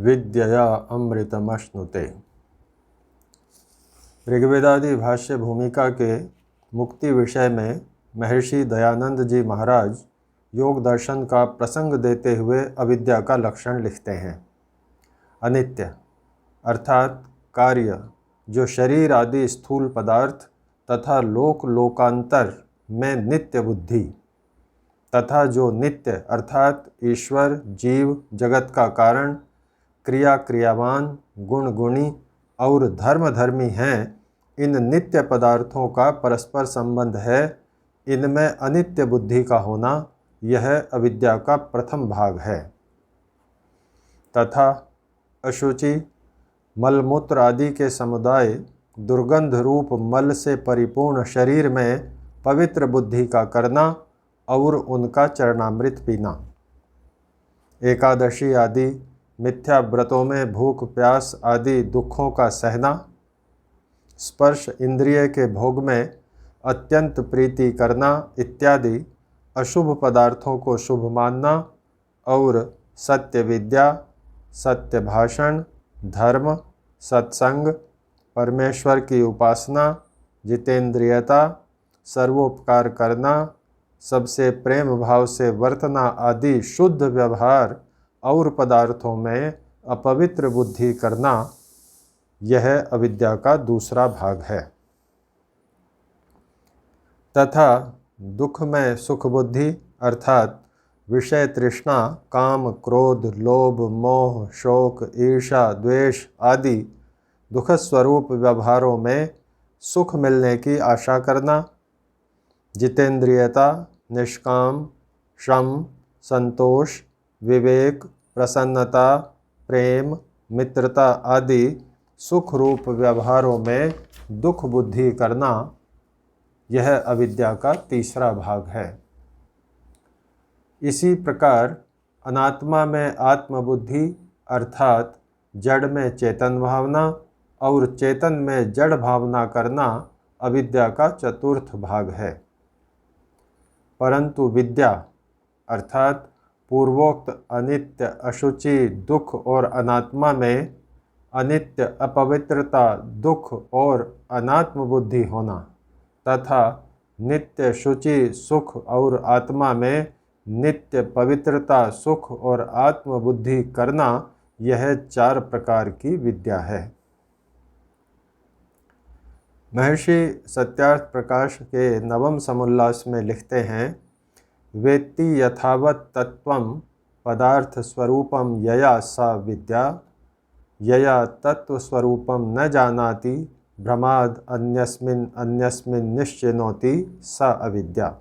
विद्यया अमृतमश्नुते। ऋग्वेदादि भाष्य भूमिका के मुक्ति विषय में महर्षि दयानंद जी महाराज योग दर्शन का प्रसंग देते हुए अविद्या का लक्षण लिखते हैं। अनित्य अर्थात कार्य, जो शरीर आदि स्थूल पदार्थ तथा लोक लोकांतर में नित्य बुद्धि, तथा जो नित्य अर्थात ईश्वर, जीव, जगत का कारण, क्रिया क्रियावान, गुण गुणी और धर्म धर्मी हैं, इन नित्य पदार्थों का परस्पर संबंध है। इनमें अनित्य बुद्धि का होना यह अविद्या का प्रथम भाग है। तथा अशुचि, मलमूत्र आदि के समुदाय, दुर्गंध रूप मल से परिपूर्ण शरीर में पवित्र बुद्धि का करना और उनका चरणामृत पीना। एकादशी आदि मिथ्या व्रतों में भूख प्यास आदि दुखों का सहना। स्पर्श इंद्रिय के भोग में अत्यंत प्रीति करना इत्यादि अशुभ पदार्थों को शुभ मानना। और सत्य विद्या, सत्य भाषण, धर्म, सत्संग, परमेश्वर की उपासना, जितेंद्रियता, सर्वोपकार करना, सबसे प्रेम भाव से वर्तना आदि शुद्ध व्यवहार और पदार्थों में अपवित्र बुद्धि करना, यह अविद्या का दूसरा भाग है। तथा दुख में सुख बुद्धि अर्थात विषय तृष्णा, काम, क्रोध, लोभ, मोह, शोक, ईर्ष्या, द्वेष आदि दुख स्वरूप व्यवहारों में सुख मिलने की आशा करना। जितेंद्रियता, निष्काम, श्रम, संतोष, विवेक, प्रसन्नता, प्रेम, मित्रता आदि सुख रूप व्यवहारों में दुख बुद्धि करना, यह अविद्या का तीसरा भाग है। इसी प्रकार अनात्मा में आत्मबुद्धि अर्थात जड़ में चेतन भावना और चेतन में जड़ भावना करना अविद्या का चतुर्थ भाग है। परंतु विद्या अर्थात पूर्वोक्त अनित्य, अशुचि, दुख और अनात्मा में अनित्य, अपवित्रता, दुख और अनात्म बुद्धि होना, तथा नित्य, शुचि, सुख और आत्मा में नित्य, पवित्रता, सुख और आत्म बुद्धि करना, यह 4 प्रकार की विद्या है। महर्षि सत्यार्थ प्रकाश के नवम समुल्लास में लिखते हैं, वेत्ति यथावत् तत्त्वं पदार्थ स्वरूपम यया सा विद्या, यया तत्व स्वरूपम न जानाति भ्रमाद अन्यस्मिन् अन्यस्मिन् निश्चिनोति सा अविद्या।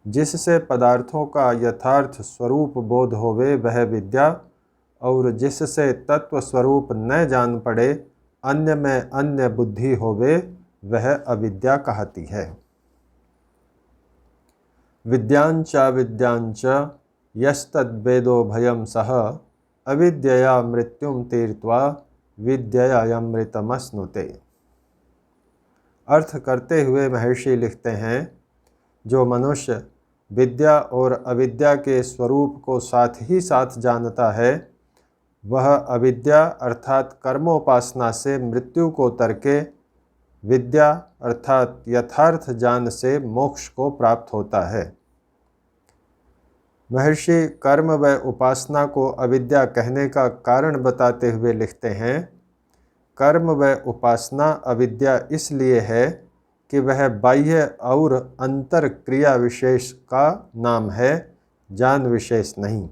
जिससे पदार्थों का यथार्थ स्वरूप बोध होवे वह विद्या, और जिससे तत्व स्वरूप न जान पड़े, अन्य में अन्य बुद्धि होवे, वह अविद्या कहती है। विद्यांच विद्यांच यस्तद्वेदो भयं सह अविद्यया मृत्युम तीर्त्वा विद्यया अमृतमश्नुते। अर्थ करते हुए महर्षि लिखते हैं, जो मनुष्य विद्या और अविद्या के स्वरूप को साथ ही साथ जानता है, वह अविद्या अर्थात कर्मोपासना से मृत्यु को तरके विद्या अर्थात यथार्थ ज्ञान से मोक्ष को प्राप्त होता है। महर्षि कर्म व उपासना को अविद्या कहने का कारण बताते हुए लिखते हैं, कर्म व उपासना अविद्या इसलिए है कि वह बाह्य और अंतर क्रिया विशेष का नाम है, ज्ञान विशेष नहीं।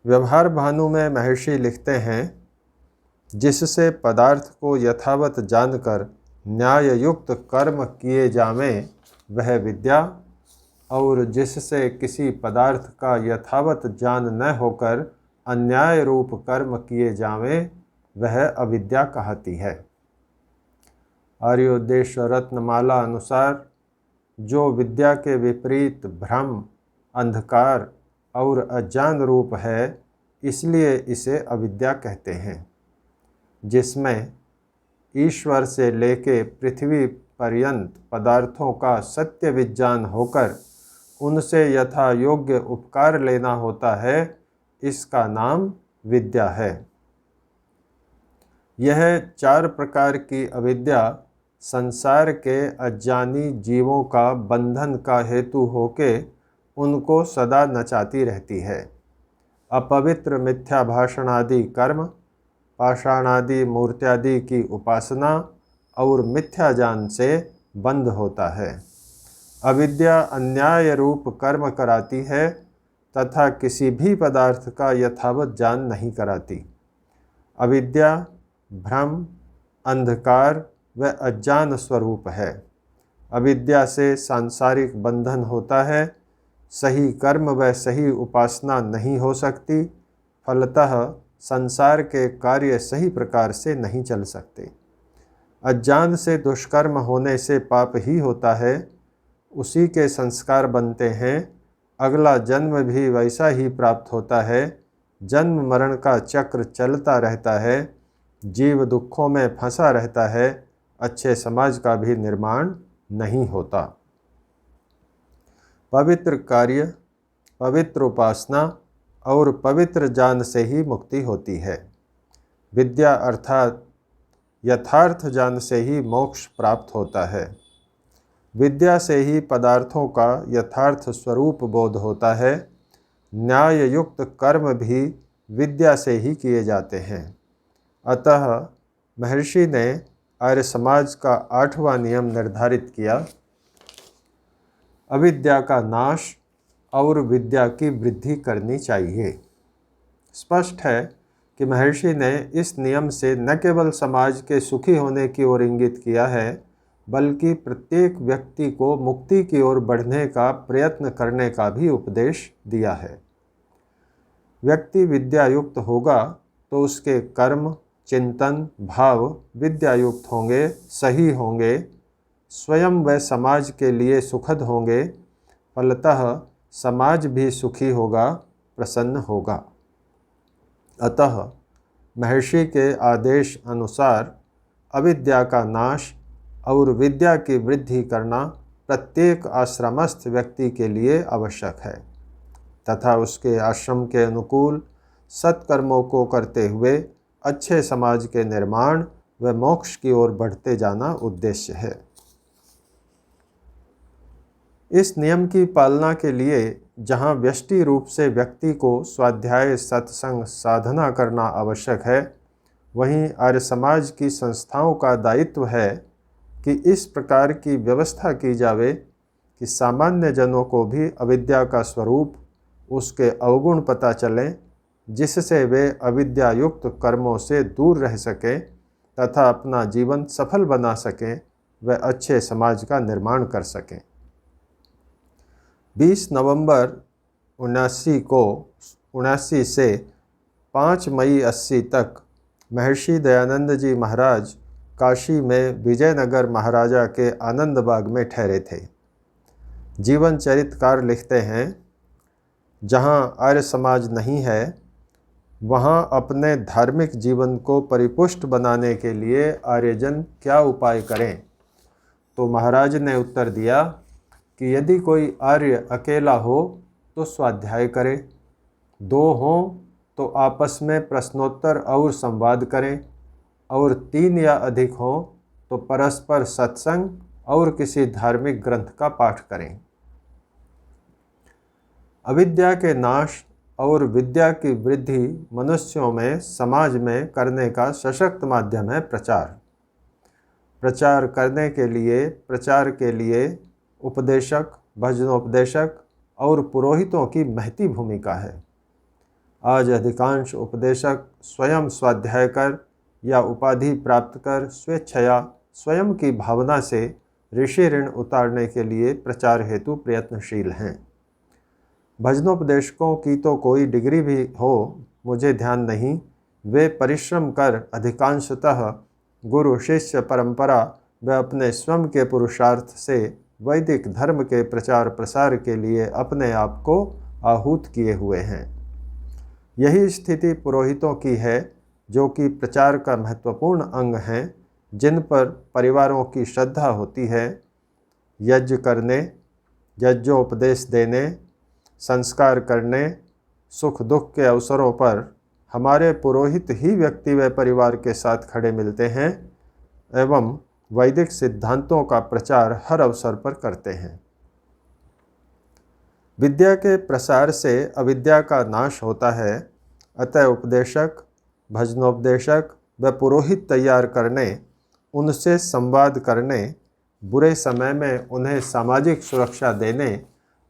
व्यवहार भानु में महर्षि लिखते हैं, जिससे पदार्थ को यथावत जानकर न्याय युक्त कर्म किए जावें वह विद्या, और जिससे किसी पदार्थ का यथावत ज्ञान न होकर अन्याय रूप कर्म किए जावें वह अविद्या कहती है। आर्योदेश रत्नमाला अनुसार जो विद्या के विपरीत भ्रम, अंधकार और अज्ञान रूप है, इसलिए इसे अविद्या कहते हैं। जिसमें ईश्वर से लेके पृथ्वी पर्यंत पदार्थों का सत्य विज्ञान होकर उनसे यथा योग्य उपकार लेना होता है, इसका नाम विद्या है। यह 4 प्रकार की अविद्या संसार के अज्ञानी जीवों का बंधन का हेतु होके उनको सदा नचाती रहती है। अपवित्र मिथ्या भाषण आदि कर्म, पाषाणादि मूर्त्यादि की उपासना और मिथ्या ज्ञान से बंध होता है। अविद्या अन्याय रूप कर्म कराती है तथा किसी भी पदार्थ का यथावत ज्ञान नहीं कराती। अविद्या भ्रम, अंधकार व अज्ञान स्वरूप है। अविद्या से सांसारिक बंधन होता है, सही कर्म व सही उपासना नहीं हो सकती, फलतः संसार के कार्य सही प्रकार से नहीं चल सकते। अज्ञान से दुष्कर्म होने से पाप ही होता है, उसी के संस्कार बनते हैं, अगला जन्म भी वैसा ही प्राप्त होता है। जन्म मरण का चक्र चलता रहता है, जीव दुखों में फंसा रहता है, अच्छे समाज का भी निर्माण नहीं होता। पवित्र कार्य, पवित्र उपासना और पवित्र ज्ञान से ही मुक्ति होती है। विद्या अर्थात यथार्थ ज्ञान से ही मोक्ष प्राप्त होता है। विद्या से ही पदार्थों का यथार्थ स्वरूप बोध होता है। न्याय युक्त कर्म भी विद्या से ही किए जाते हैं। अतः महर्षि ने आर्य समाज का 8वां नियम निर्धारित किया, अविद्या का नाश और विद्या की वृद्धि करनी चाहिए। स्पष्ट है कि महर्षि ने इस नियम से न केवल समाज के सुखी होने की ओर इंगित किया है, बल्कि प्रत्येक व्यक्ति को मुक्ति की ओर बढ़ने का प्रयत्न करने का भी उपदेश दिया है। व्यक्ति विद्यायुक्त होगा तो उसके कर्म, चिंतन, भाव विद्यायुक्त होंगे, सही होंगे, स्वयं व समाज के लिए सुखद होंगे, फलतः समाज भी सुखी होगा, प्रसन्न होगा। अतः महर्षि के आदेश अनुसार अविद्या का नाश और विद्या की वृद्धि करना प्रत्येक आश्रमस्थ व्यक्ति के लिए आवश्यक है तथा उसके आश्रम के अनुकूल सत्कर्मों को करते हुए अच्छे समाज के निर्माण व मोक्ष की ओर बढ़ते जाना उद्देश्य है। इस नियम की पालना के लिए जहाँ व्यष्टि रूप से व्यक्ति को स्वाध्याय, सत्संग, साधना करना आवश्यक है, वहीं आर्य समाज की संस्थाओं का दायित्व है कि इस प्रकार की व्यवस्था की जावे कि सामान्य जनों को भी अविद्या का स्वरूप, उसके अवगुण पता चलें, जिससे वे अविद्यायुक्त कर्मों से दूर रह सकें तथा अपना जीवन सफल बना सकें व अच्छे समाज का निर्माण कर सकें। 20 नवंबर 1979 से 5 मई 80 तक महर्षि दयानंद जी महाराज काशी में विजयनगर महाराजा के आनंद बाग में ठहरे थे। जीवन चरितकार लिखते हैं, जहाँ आर्य समाज नहीं है, वहाँ अपने धार्मिक जीवन को परिपुष्ट बनाने के लिए आर्यजन क्या उपाय करें। तो महाराज ने उत्तर दिया कि यदि कोई आर्य अकेला हो तो स्वाध्याय करे, 2 हों तो आपस में प्रश्नोत्तर और संवाद करें, और 3 या अधिक हों तो परस्पर सत्संग और किसी धार्मिक ग्रंथ का पाठ करें। अविद्या के नाश और विद्या की वृद्धि मनुष्यों में, समाज में करने का सशक्त माध्यम है प्रचार। प्रचार करने के लिए, प्रचार के लिए उपदेशक, भजनोपदेशक और पुरोहितों की महती भूमिका है। आज अधिकांश उपदेशक स्वयं स्वाध्याय कर या उपाधि प्राप्त कर स्वेच्छया स्वयं की भावना से ऋषि ऋण उतारने के लिए प्रचार हेतु प्रयत्नशील हैं। भजनोपदेशकों की तो कोई डिग्री भी हो मुझे ध्यान नहीं, वे परिश्रम कर अधिकांशतः गुरु शिष्य परंपरा व अपने स्वयं के पुरुषार्थ से वैदिक धर्म के प्रचार प्रसार के लिए अपने आप को आहूत किए हुए हैं। यही स्थिति पुरोहितों की है, जो कि प्रचार का महत्वपूर्ण अंग हैं, जिन पर परिवारों की श्रद्धा होती है। यज्ञ करने, यज्ञोपदेश देने, संस्कार करने, सुख दुख के अवसरों पर हमारे पुरोहित ही व्यक्ति व परिवार के साथ खड़े मिलते हैं एवं वैदिक सिद्धांतों का प्रचार हर अवसर पर करते हैं। विद्या के प्रसार से अविद्या का नाश होता है, अतः उपदेशक, भजनोपदेशक व पुरोहित तैयार करने, उनसे संवाद करने, बुरे समय में उन्हें सामाजिक सुरक्षा देने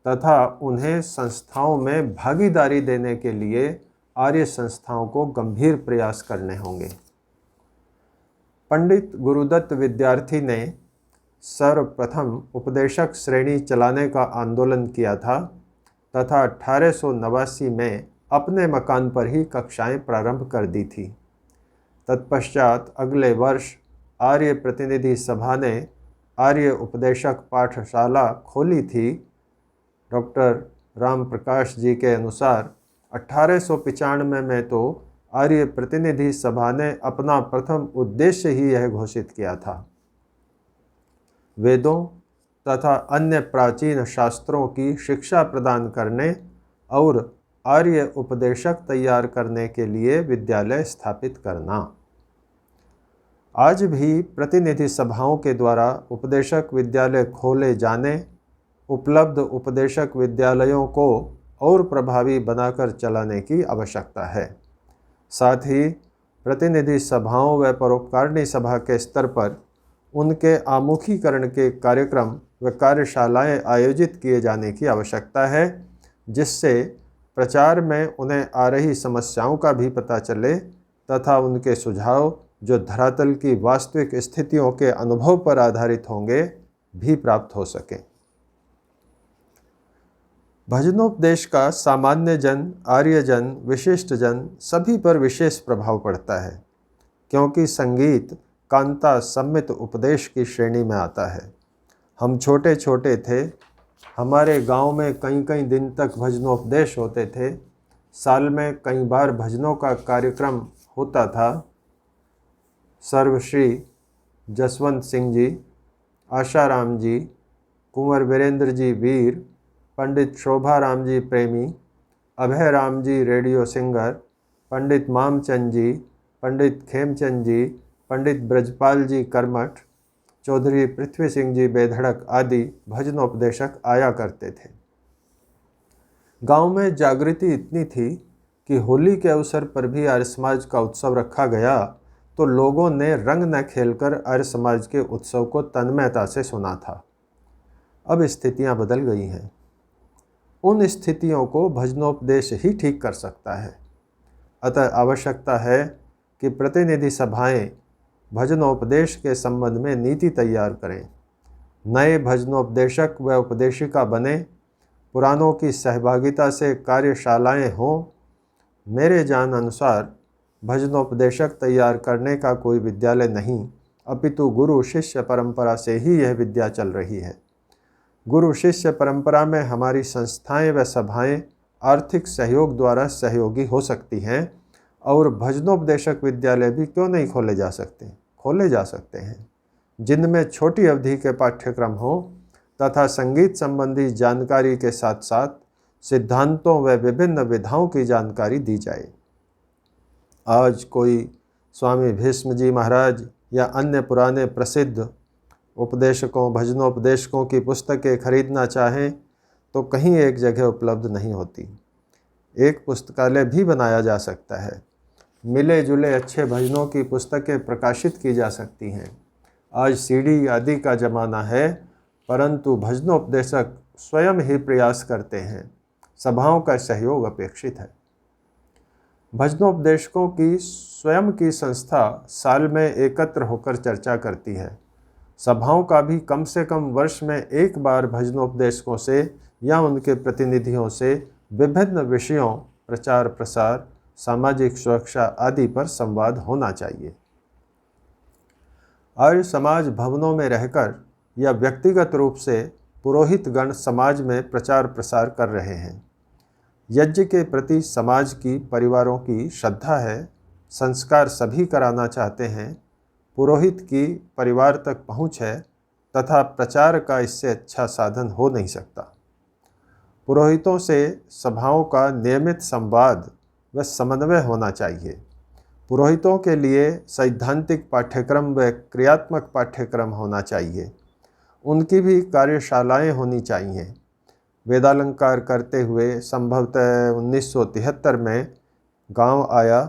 तथा उन्हें संस्थाओं में भागीदारी देने के लिए आर्य संस्थाओं को गंभीर प्रयास करने होंगे। पंडित गुरुदत्त विद्यार्थी ने सर्वप्रथम उपदेशक श्रेणी चलाने का आंदोलन किया था तथा 1889 में अपने मकान पर ही कक्षाएं प्रारंभ कर दी थी। तत्पश्चात अगले वर्ष आर्य प्रतिनिधि सभा ने आर्य उपदेशक पाठशाला खोली थी। डॉक्टर राम प्रकाश जी के अनुसार 1895 में तो आर्य प्रतिनिधि सभा ने अपना प्रथम उद्देश्य ही यह घोषित किया था। वेदों तथा अन्य प्राचीन शास्त्रों की शिक्षा प्रदान करने और आर्य उपदेशक तैयार करने के लिए विद्यालय स्थापित करना। आज भी प्रतिनिधि सभाओं के द्वारा उपदेशक विद्यालय खोले जाने, उपलब्ध उपदेशक विद्यालयों को और प्रभावी बनाकर चलाने की आवश्यकता है। साथ ही प्रतिनिधि सभाओं व परोपकारिणी सभा के स्तर पर उनके आमुखीकरण के कार्यक्रम व कार्यशालाएं आयोजित किए जाने की आवश्यकता है, जिससे प्रचार में उन्हें आ रही समस्याओं का भी पता चले तथा उनके सुझाव जो धरातल की वास्तविक स्थितियों के अनुभव पर आधारित होंगे भी प्राप्त हो सकें। भजनोपदेश का सामान्य जन, आर्यजन, विशिष्ट जन सभी पर विशेष प्रभाव पड़ता है, क्योंकि संगीत कांता सम्मित उपदेश की श्रेणी में आता है। हम छोटे छोटे थे, हमारे गांव में कई कई दिन तक भजनोपदेश होते थे। साल में कई बार भजनों का कार्यक्रम होता था। सर्वश्री जसवंत सिंह जी, आशाराम जी, कुंवर वीरेंद्र जी वीर, पंडित शोभा राम जी प्रेमी, अभय राम जी रेडियो सिंगर, पंडित मामचंद जी, पंडित खेमचंद जी, पंडित ब्रजपाल जी कर्मठ, चौधरी पृथ्वी सिंह जी बेधड़क आदि भजनोपदेशक आया करते थे। गांव में जागृति इतनी थी कि होली के अवसर पर भी आर्य समाज का उत्सव रखा गया तो लोगों ने रंग न खेलकर आर्य समाज के उत्सव को तन्मयता से सुना था। अब स्थितियां बदल गई हैं। उन स्थितियों को भजनोपदेश ही ठीक कर सकता है। अतः आवश्यकता है कि प्रतिनिधि सभाएं भजनोपदेश के संबंध में नीति तैयार करें, नए भजनोपदेशक व उपदेशिका बने, पुरानों की सहभागिता से कार्यशालाएं हों। मेरे जान अनुसार भजनोपदेशक तैयार करने का कोई विद्यालय नहीं, अपितु गुरु शिष्य परंपरा से ही यह विद्या चल रही है। गुरु शिष्य परंपरा में हमारी संस्थाएं व सभाएं आर्थिक सहयोग द्वारा सहयोगी हो सकती हैं और भजनोपदेशक विद्यालय भी क्यों नहीं खोले जा सकते हैं, जिनमें छोटी अवधि के पाठ्यक्रम हो तथा संगीत संबंधी जानकारी के साथ साथ सिद्धांतों व विभिन्न विधाओं की जानकारी दी जाए। आज कोई स्वामी भीष्म जी महाराज या अन्य पुराने प्रसिद्ध उपदेशकों, भजनोपदेशकों की पुस्तकें खरीदना चाहें तो कहीं एक जगह उपलब्ध नहीं होती। एक पुस्तकालय भी बनाया जा सकता है। मिले जुले अच्छे भजनों की पुस्तकें प्रकाशित की जा सकती हैं। आज सीडी आदि का ज़माना है, परंतु भजनोपदेशक स्वयं ही प्रयास करते हैं। सभाओं का सहयोग अपेक्षित है। भजनोपदेशकों की स्वयं की संस्था साल में एकत्र होकर चर्चा करती है। सभाओं का भी कम से कम वर्ष में एक बार भजनोपदेशकों से या उनके प्रतिनिधियों से विभिन्न विषयों, प्रचार प्रसार, सामाजिक सुरक्षा आदि पर संवाद होना चाहिए। आर्य समाज भवनों में रहकर या व्यक्तिगत रूप से पुरोहित गण समाज में प्रचार प्रसार कर रहे हैं। यज्ञ के प्रति समाज की, परिवारों की श्रद्धा है, संस्कार सभी कराना चाहते हैं, पुरोहित की परिवार तक पहुँच है तथा प्रचार का इससे अच्छा साधन हो नहीं सकता। पुरोहितों से सभाओं का नियमित संवाद व समन्वय होना चाहिए। पुरोहितों के लिए सैद्धांतिक पाठ्यक्रम व क्रियात्मक पाठ्यक्रम होना चाहिए। उनकी भी कार्यशालाएं होनी चाहिए। वेदालंकार करते हुए संभवतः 1973 में गांव आया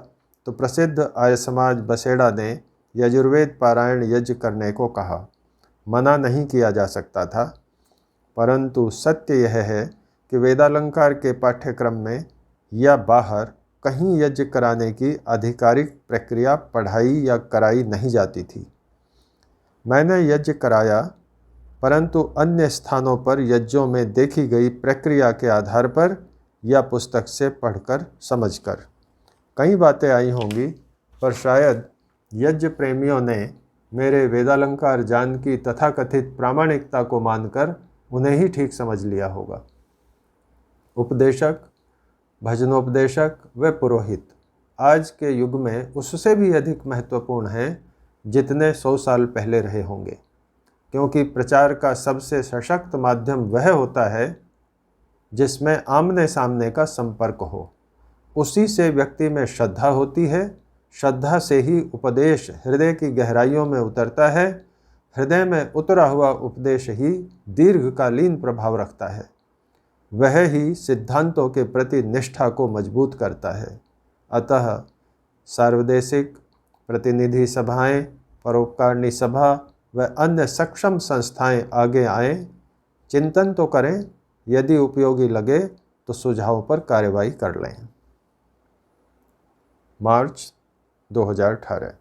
तो प्रसिद्ध आर्य समाज बसेड़ा ने यजुर्वेद पारायण यज्ञ करने को कहा। मना नहीं किया जा सकता था, परंतु सत्य यह है कि वेदालंकार के पाठ्यक्रम में या बाहर कहीं यज्ञ कराने की आधिकारिक प्रक्रिया पढ़ाई या कराई नहीं जाती थी। मैंने यज्ञ कराया, परंतु अन्य स्थानों पर यज्ञों में देखी गई प्रक्रिया के आधार पर या पुस्तक से पढ़कर समझकर। कई बातें आई होंगी, पर शायद यज्ञ प्रेमियों ने मेरे वेदालंकार ज्ञान की तथाकथित प्रामाणिकता को मानकर उन्हें ही ठीक समझ लिया होगा। उपदेशक, भजनोपदेशक व पुरोहित आज के युग में उससे भी अधिक महत्वपूर्ण हैं जितने 100 साल पहले रहे होंगे, क्योंकि प्रचार का सबसे सशक्त माध्यम वह होता है जिसमें आमने सामने का संपर्क हो। उसी से व्यक्ति में श्रद्धा होती है, श्रद्धा से ही उपदेश हृदय की गहराइयों में उतरता है, हृदय में उतरा हुआ उपदेश ही दीर्घकालीन प्रभाव रखता है, वह ही सिद्धांतों के प्रति निष्ठा को मजबूत करता है। अतः सार्वदेशिक प्रतिनिधि सभाएं, परोपकारिणी सभा व अन्य सक्षम संस्थाएं आगे आएं, चिंतन तो करें, यदि उपयोगी लगे तो सुझावों पर कार्रवाई कर लें। मार्च 2018।